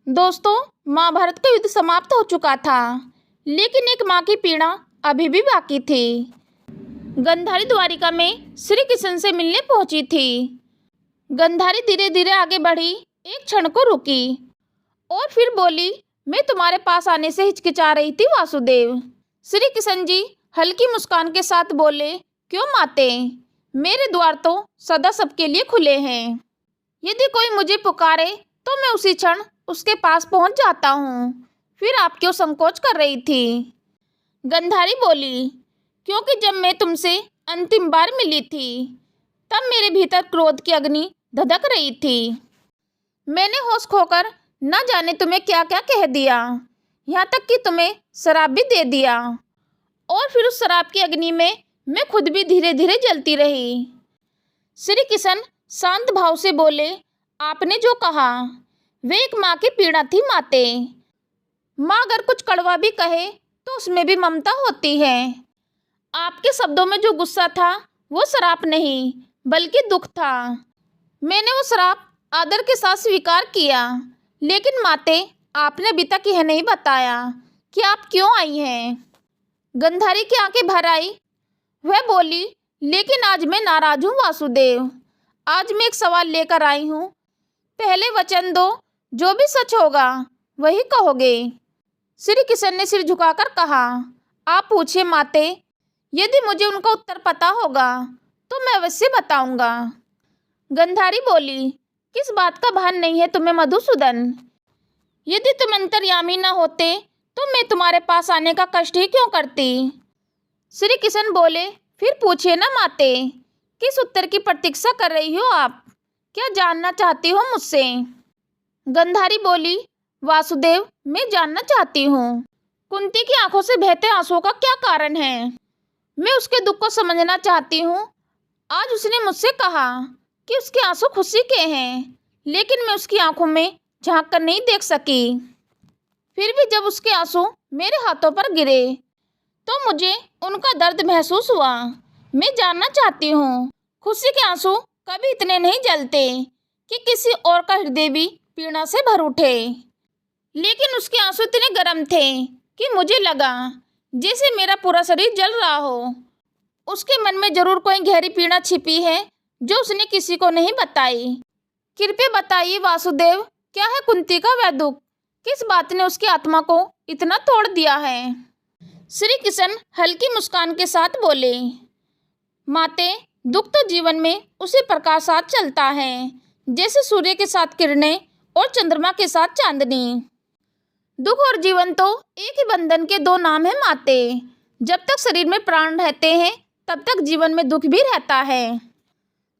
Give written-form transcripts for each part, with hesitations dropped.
दोस्तों, महाभारत का युद्ध समाप्त हो चुका था, लेकिन एक माँ की पीड़ा अभी भी बाकी थी। गंधारी द्वारिका में श्री कृष्ण से मिलने पहुंची थी। गंधारी धीरे धीरे आगे बढ़ी, एक क्षण को रुकी और फिर बोली, मैं तुम्हारे पास आने से हिचकिचा रही थी वासुदेव। श्री कृष्ण जी हल्की मुस्कान के साथ बोले, क्यों माते, मेरे द्वार तो सदा सबके लिए खुले हैं। यदि कोई मुझे पुकारे तो मैं उसी क्षण उसके पास पहुंच जाता हूँ। फिर आप क्यों संकोच कर रही थी? गंधारी बोली, क्योंकि जब मैं तुमसे अंतिम बार मिली थी तब मेरे भीतर क्रोध की अग्नि धधक रही थी। मैंने होश खोकर न जाने तुम्हें क्या क्या कह दिया, यहाँ तक कि तुम्हें शराब भी दे दिया। और फिर उस शराब की अग्नि में मैं खुद भी धीरे धीरे जलती रही। श्री कृष्ण शांत भाव से बोले, आपने जो कहा वे एक माँ की पीड़ा थी माते। माँ अगर कुछ कड़वा भी कहे तो उसमें भी ममता होती है। आपके शब्दों में जो गुस्सा था वो श्राप नहीं बल्कि दुख था। मैंने वो श्राप आदर के साथ स्वीकार किया, लेकिन माते आपने अभी तक यह नहीं बताया कि आप क्यों आई हैं। गंधारी की आंखें भर आई। वह बोली, लेकिन आज मैं नाराज हूँ वासुदेव। आज मैं एक सवाल लेकर आई हूँ। पहले वचन दो, जो भी सच होगा वही कहोगे। श्री कृष्ण ने सिर झुकाकर कहा, आप पूछिए माते, यदि मुझे उनका उत्तर पता होगा तो मैं अवश्य बताऊंगा। गंधारी बोली, किस बात का भान नहीं है तुम्हें मधुसूदन? यदि तुम अंतर्यामी न होते तो मैं तुम्हारे पास आने का कष्ट ही क्यों करती? श्री कृष्ण बोले, फिर पूछिए ना माते, किस उत्तर की प्रतीक्षा कर रही हो आप? क्या जानना चाहती हो मुझसे? गंधारी बोली, वासुदेव, मैं जानना चाहती हूँ कुंती की आंखों से बहते आंसुओं का क्या कारण है। मैं उसके दुख को समझना चाहती हूँ। आज उसने मुझसे कहा कि उसके आंसू खुशी के हैं, लेकिन मैं उसकी आंखों में झांक कर नहीं देख सकी। फिर भी जब उसके आंसू मेरे हाथों पर गिरे तो मुझे उनका दर्द महसूस हुआ। मैं जानना चाहती हूँ, खुशी के आंसू कभी इतने नहीं जलते कि किसी और का हृदय भी पीड़ा से भर उठे, लेकिन उसके आंसू इतने गर्म थे कि मुझे लगा जैसे मेरा पूरा शरीर जल रहा हो। उसके मन में जरूर कोई गहरी पीड़ा छिपी है जो उसने किसी को नहीं बताई। कृपया बताइए वासुदेव, क्या है कुंती का वह दुख? किस बात ने उसकी आत्मा को इतना तोड़ दिया है? श्री कृष्ण हल्की मुस्कान के साथ बोले, माते, दुख तो जीवन में उसी प्रकार साथ चलता है जैसे सूर्य के साथ किरणें और चंद्रमा के साथ चांदनी। दुख और जीवन तो एक ही बंधन के दो नाम हैं माते। जब तक शरीर में प्राण रहते हैं तब तक जीवन में दुख भी रहता है।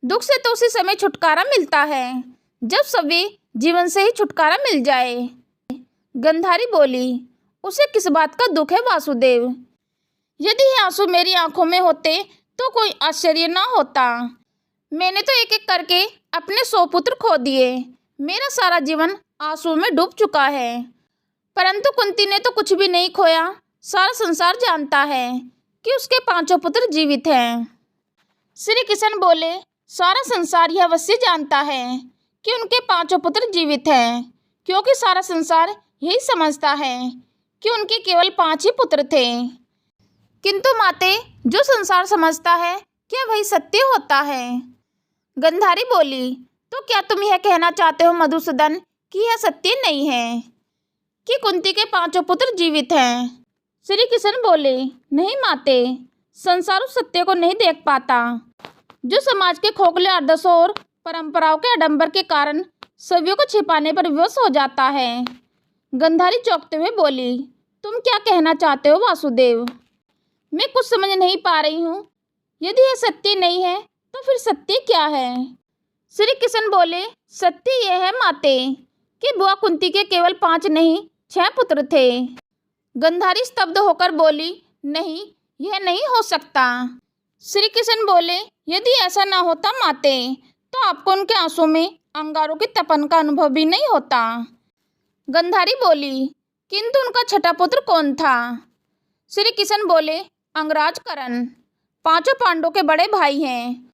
दुख से तो उसी समय छुटकारा मिलता है जब सभी जीवन से ही छुटकारा मिल जाए। गंधारी बोली, उसे किस बात का दुख है वासुदेव? यदि ये आंसू मेरी आंखों में होते तो कोई आश्चर्य ना होता। मैंने तो एक एक करके अपने 100 पुत्र खो दिए। मेरा सारा जीवन आंसू में डूब चुका है, परंतु कुंती ने तो कुछ भी नहीं खोया। सारा संसार जानता है कि उसके 5 पुत्र जीवित हैं। श्री कृष्ण बोले, सारा संसार यह अवश्य जानता है कि उनके 5 पुत्र जीवित हैं, क्योंकि सारा संसार यही समझता है कि उनके केवल 5 ही पुत्र थे। किंतु माते, जो संसार समझता है क्या वही सत्य होता है? गंधारी बोली, तो क्या तुम यह कहना चाहते हो मधुसूदन कि यह सत्य नहीं है कि कुंती के 5 पुत्र जीवित हैं? श्री कृष्ण बोले, नहीं माते, संसार उस सत्य को नहीं देख पाता जो समाज के खोखले आदर्शों और परंपराओं के आडंबर के कारण सभी को छिपाने पर विवश हो जाता है। गंधारी चौंकते हुए बोली, तुम क्या कहना चाहते हो वासुदेव? मैं कुछ समझ नहीं पा रही हूँ। यदि यह सत्य नहीं है तो फिर सत्य क्या है? श्री कृष्ण बोले, सत्य यह है माते कि बुआ कुंती के केवल 5 नहीं 6 पुत्र थे। गंधारी स्तब्ध होकर बोली, नहीं, यह नहीं हो सकता। श्री कृष्ण बोले, यदि ऐसा ना होता माते तो आपको उनके आंसू में अंगारों की तपन का अनुभव भी नहीं होता। गंधारी बोली, किंतु उनका छठा पुत्र कौन था? श्री कृष्ण बोले, अंगराज करण 5 पांडवों के बड़े भाई हैं।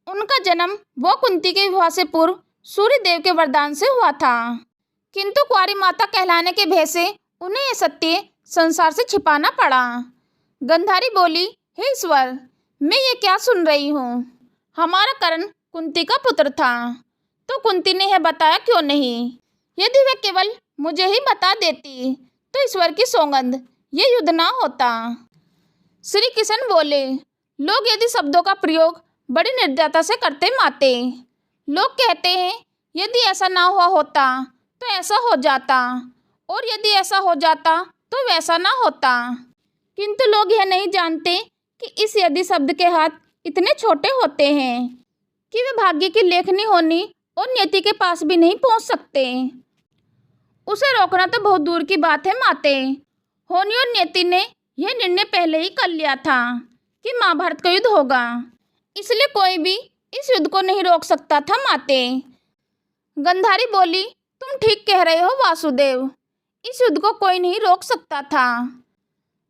उनका जन्म वो कुंती के विवाह से पूर्व सूर्य देव के वरदान से हुआ था। किंतु कुंवारी माता कहलाने के भय से उन्हें यह सत्य संसार से छिपाना पड़ा। गंधारी बोली, हे ईश्वर, मैं ये क्या सुन रही हूँ? हमारा कर्ण कुंती का पुत्र था, तो कुंती ने यह बताया क्यों नहीं? यदि वह केवल मुझे ही बता देती तो ईश्वर की सौगंध ये युद्ध ना होता। श्री कृष्ण बोले, लोग यदि शब्दों का प्रयोग बड़ी निर्दयता से करते माते। लोग कहते हैं यदि ऐसा ना हुआ होता तो ऐसा हो जाता, और यदि ऐसा हो जाता तो वैसा ना होता। किंतु लोग यह नहीं जानते कि इस यदि शब्द के हाथ इतने छोटे होते हैं कि वे भाग्य की लेखनी होनी और नियति के पास भी नहीं पहुंच सकते। उसे रोकना तो बहुत दूर की बात है माते। होनी और नियति ने यह निर्णय पहले ही कर लिया था कि महाभारत का युद्ध होगा, इसलिए कोई भी इस युद्ध को नहीं रोक सकता था माते। गंधारी बोली, तुम ठीक कह रहे हो वासुदेव, इस युद्ध को कोई नहीं रोक सकता था।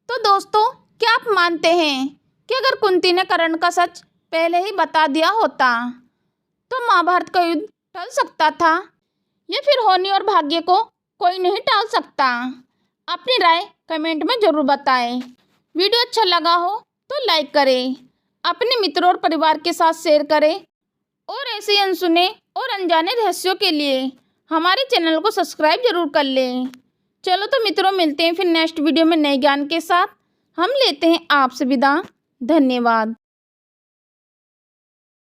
तो दोस्तों, क्या आप मानते हैं कि अगर कुंती ने कर्ण का सच पहले ही बता दिया होता तो महाभारत का युद्ध टल सकता था, या फिर होनी और भाग्य को कोई नहीं टाल सकता? अपनी राय कमेंट में ज़रूर बताएं। वीडियो अच्छा लगा हो तो लाइक करें, अपने मित्रों और परिवार के साथ शेयर करें, और ऐसे अनसुने और अनजाने रहस्यों के लिए हमारे चैनल को सब्सक्राइब जरूर कर लें। चलो तो मित्रों, मिलते हैं फिर नेक्स्ट वीडियो में नए ज्ञान के साथ। हम लेते हैं आपसे विदा। धन्यवाद।